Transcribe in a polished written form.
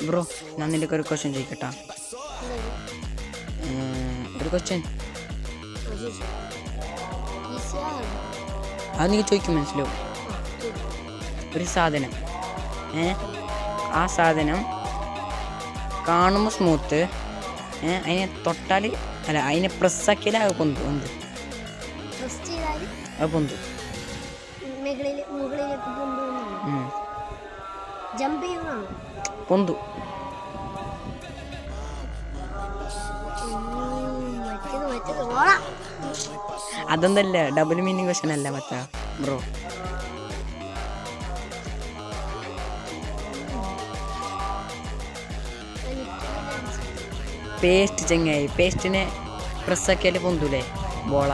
Bro ഞാൻ നിൻ്റെ ഒരു ക്വസ്റ്റ്യൻ ചോദിക്കട്ടാ. ഒരു ക്വസ്റ്റ്യൻ അത് നീ ചോദിക്കും മനസ്സിലാവും. ഒരു സാധനം ആ സാധനം കാണുമ്പോൾ സ്മൂത്ത്, അതിനെ തൊട്ടാൽ അല്ല അതിനെ പ്രസ്സാക്കിയാൽ അത് പൊന്തു. എന്ത് അത് പൊന്തു? പൊന്തു. അതൊന്നല്ല, ഡബിൾ മീനിങ് ക്വസ്റ്റ്യൻ അല്ല മറ്റ ബ്രോ. പേസ്റ്റ് ചെങ്ങായി, പേസ്റ്റിനെ പ്രസ്സാക്കിയാൽ പൊന്തൂലേ ബോള?